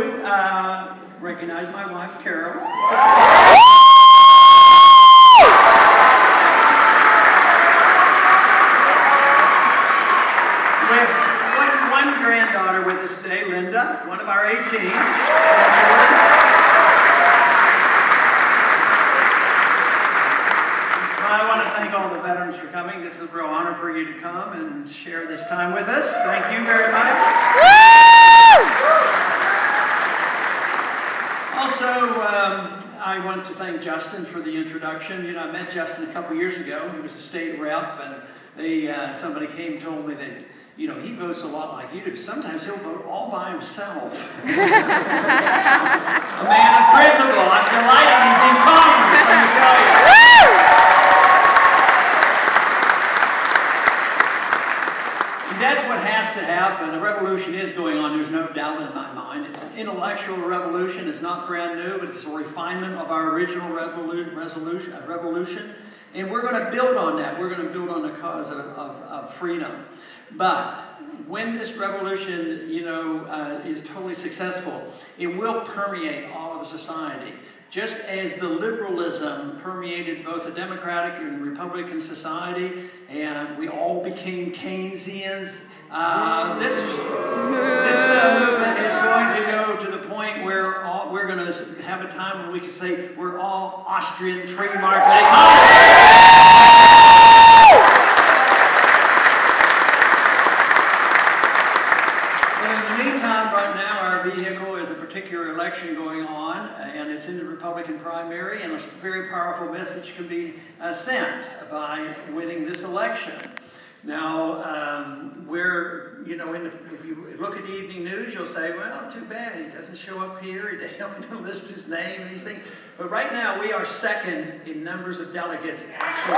to recognize my wife, Carol. We have one granddaughter with us today, Linda, one of our 18. I want to thank all the veterans for coming. This is a real honor for you to come and share this time with us. Thank you very much. Also, I want to thank Justin for the introduction. You know, I met Justin a couple years ago. He was a state rep, and somebody came and told me that, you know, he votes a lot like you do. Sometimes he'll vote all by himself. A man of principle. I'm delighted he's in Congress, let me tell you. That's what has to happen. A revolution is going on, there's no doubt in my mind. It's an intellectual revolution. It's not brand new, but it's a refinement of our original revolution. And we're going to build on that. We're going to build on the cause of freedom. But when this revolution, you know, is totally successful, it will permeate all of society. Just as the liberalism permeated both the Democratic and Republican society, and we all became Keynesians, this movement is going to go to the point where we're going to have a time when we can say we're all Austrian free market economy. Right now, our vehicle is a particular election going on, and it's in the Republican primary, and a very powerful message can be sent by winning this election. Now, you know, if you look at the evening news, you'll say, well, too bad, he doesn't show up here, they don't list his name and these things. But right now, we are second in numbers of delegates actually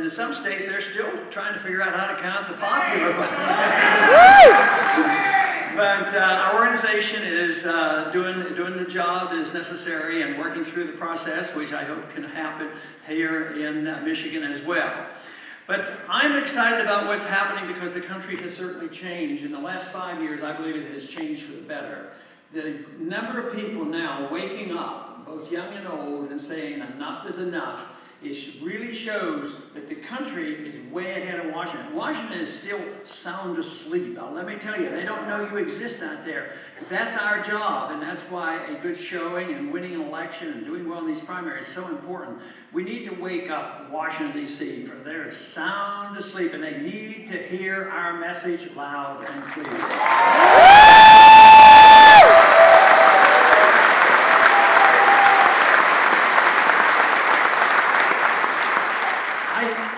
some states, they're still trying to figure out how to count the popular vote. But our organization is doing the job that is necessary and working through the process, which I hope can happen here in Michigan as well. But I'm excited about what's happening because the country has certainly changed. In the last 5 years, I believe it has changed for the better. The number of people now waking up, both young and old, and saying enough is enough, it really shows that the country is way ahead of Washington. Washington is still sound asleep. Now, let me tell you, they don't know you exist out there. That's our job, and that's why a good showing and winning an election and doing well in these primaries is so important. We need to wake up Washington, D.C., for they're sound asleep, and they need to hear our message loud and clear.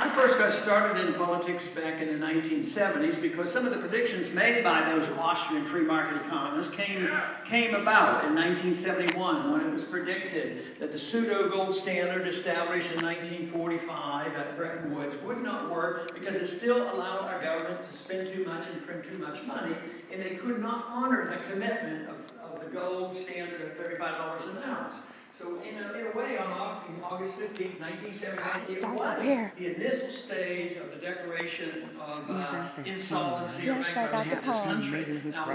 I first got started in politics back in the 1970s because some of the predictions made by those Austrian free market economists came about in 1971 when it was predicted that the pseudo gold standard established in 1945 at Bretton Woods would not work because it still allowed our government to spend too much and print too much money, and they could not honor the commitment of the gold standard of $35 an ounce. So in a way, on August 15, 1979, it was the initial stage of the declaration of insolvency or bankruptcy of this country. Now,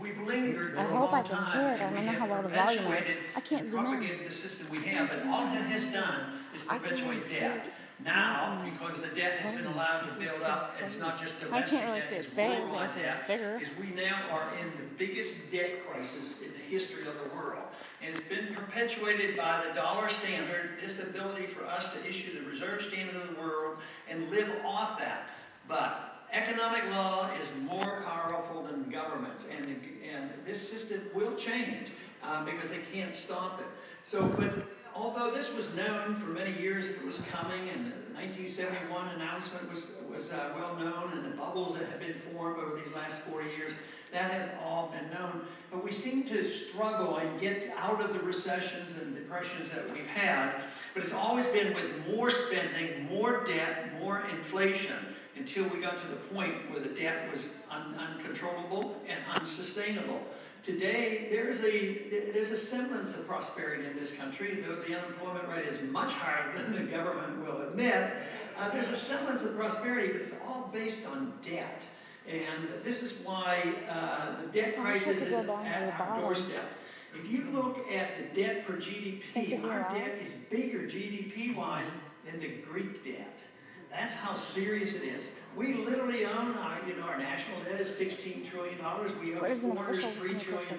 we've lingered for a long time, and we have perpetuated and propagated the system we have, but all it has done is perpetuate debt. Now, because the debt has been allowed to build up, it's not just domestic debt, it's worldwide debt, is we now are in the biggest debt crisis in the history of the world. And it's been perpetuated by the dollar standard, this ability for us to issue the reserve standard of the world and live off that. But economic law is more powerful than governments, and this system will change because they can't stop it. So, but although this was known for many years that it was coming, and the 1971 announcement was well known, and the bubbles that have been formed over these last 40 years, that has all been known. But we seem to struggle and get out of the recessions and depressions that we've had. But it's always been with more spending, more debt, more inflation, until we got to the point where the debt was uncontrollable and unsustainable. Today, there's a semblance of prosperity in this country, though the unemployment rate is much higher than the government will admit. There's a semblance of prosperity, but it's all based on debt. And this is why the debt crisis is at our doorstep. If you look at the debt per GDP, our debt is bigger GDP-wise than the Greek debt. That's how serious it is. We literally own our national debt is $16 trillion. We owe foreigners $3 trillion.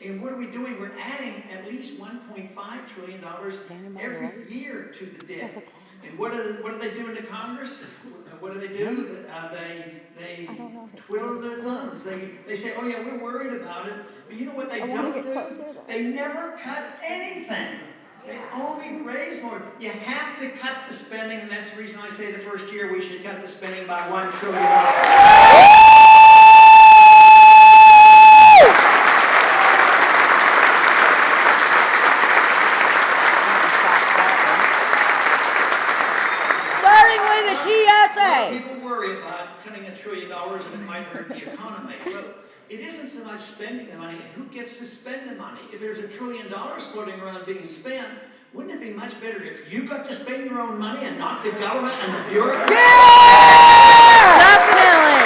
And what are we doing? We're adding at least $1.5 trillion every year to the debt. And what are they doing to Congress? What do? They twiddle their thumbs. They say, oh yeah, we're worried about it. But you know what they don't do? They never cut anything. They only raise more. You have to cut the spending, and that's the reason I say the first year we should cut the spending by $1 trillion. Starting with the TSA. People worry about cutting $1 trillion and it might hurt the economy. But it isn't so much spending the money, who gets to spend the money? If there's $1 trillion floating around being spent, wouldn't it be much better if you got to spend your own money and not the government and the bureaucrats? Yeah! Definitely!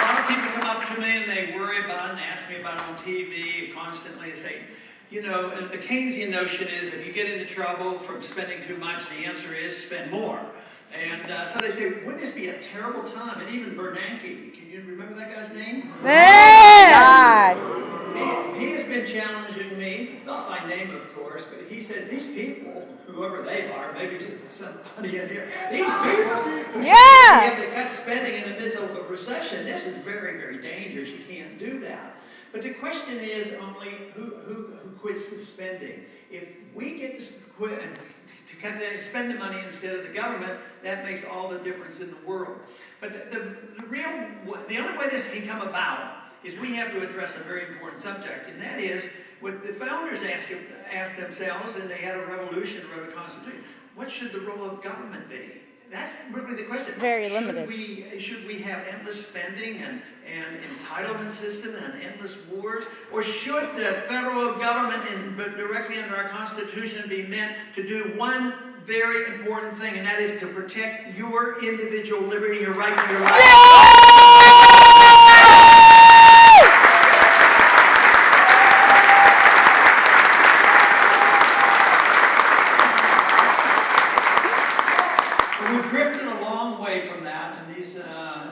A lot of people come up to me and they worry about it and ask me about it on TV constantly and say, and the Keynesian notion is if you get into trouble from spending too much, the answer is spend more. And so they say, wouldn't this be a terrible time? And even Bernanke, can you remember that guy's name? Yeah! He has been challenging me, not by name of course, but he said, these people, whoever they are, maybe somebody in here, these people who say you have to cut spending in the midst of a recession, this is very, very dangerous. You can't do that. But the question is only who quits the spending. If we get to quit and spend the money instead of the government, that makes all the difference in the world. But the only way this can come about is we have to address a very important subject, and that is what the founders asked themselves, and they had a revolution, wrote a constitution. What should the role of government be? That's really the question. Very limited. Should we have endless spending and entitlement system and endless wars? Or should the federal government, directly under our Constitution, be meant to do one very important thing, and that is to protect your individual liberty, your right to your life? We've drifted a long way from that, and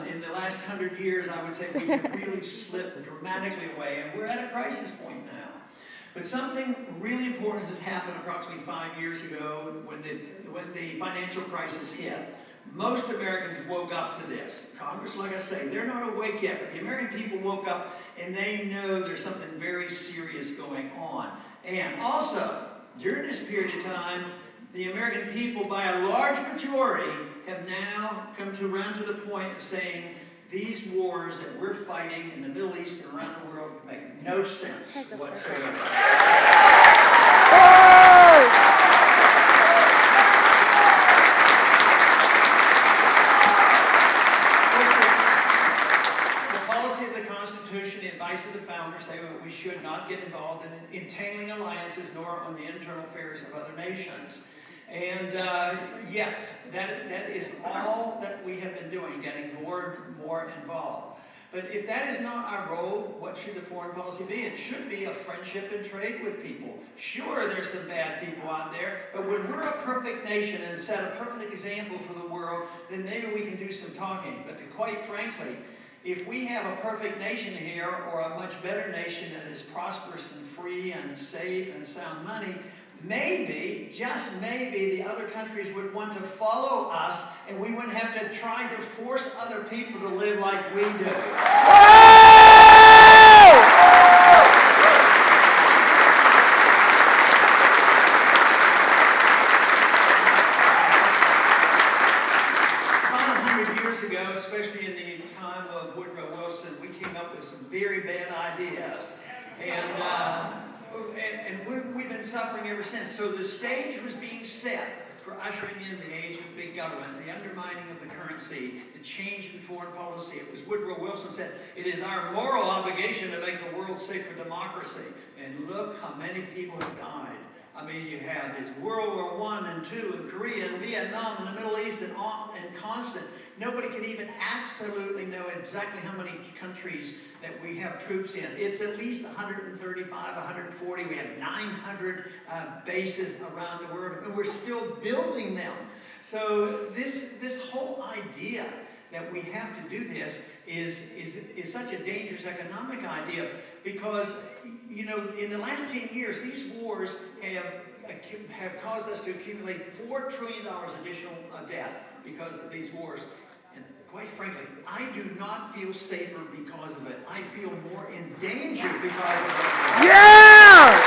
in the last 100 years, I would say we've really slipped dramatically away, and we're at a crisis point now. But something really important has happened approximately 5 years ago when the financial crisis hit. Most Americans woke up to this. Congress, like I say, they're not awake yet, but the American people woke up and they know there's something very serious going on. And also, during this period of time, the American people, by a large majority, have now come around to the point of saying these wars that we're fighting in the Middle East and around the world make no sense whatsoever. The policy of the Constitution, the advice of the founders say that we should not get involved in entangling alliances nor on the internal affairs of other nations. And yet, that is all that we have been doing, getting more and more involved. But if that is not our role, what should the foreign policy be? It should be a friendship and trade with people. Sure, there's some bad people out there, but when we're a perfect nation and set a perfect example for the world, then maybe we can do some talking. But quite frankly, if we have a perfect nation here, or a much better nation that is prosperous and free and safe and sound money, maybe, just maybe, the other countries would want to follow us, and we wouldn't have to try to force other people to live like we do. About 100 years ago, especially in the time of Woodrow Wilson, we came up with some very bad ideas. And we've been suffering ever since. So the stage was being set for ushering in the age of big government, the undermining of the currency, the change in foreign policy. It was Woodrow Wilson said, "It is our moral obligation to make the world safe for democracy." And look how many people have died. I mean, you have this World War I and II and Korea and Vietnam and the Middle East and constant. Nobody can even absolutely know exactly how many countries that we have troops in. It's at least 135, 140. We have 900 bases around the world, and we're still building them. So this whole idea that we have to do this is such a dangerous economic idea, because, you know, in the last 10 years, these wars have caused us to accumulate $4 trillion additional debt because of these wars. And quite frankly, I do not feel safer because of it. I feel more in danger because of it. Yeah!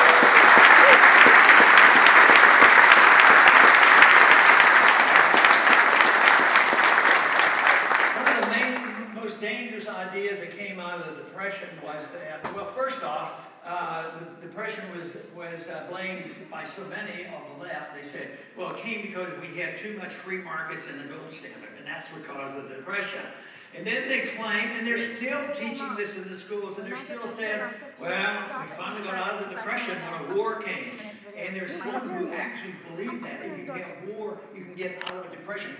Most dangerous ideas that came out of the Depression was that, well, first off, the Depression was blamed by so many of the left. They said, well, it came because we had too much free markets and the gold standard, and that's what caused the Depression. And then they claim, and they're still teaching this in the schools, and they're still saying, well, we finally got out of the Depression when a war came. And there's some who actually believe that if you have war, you can get out of a depression.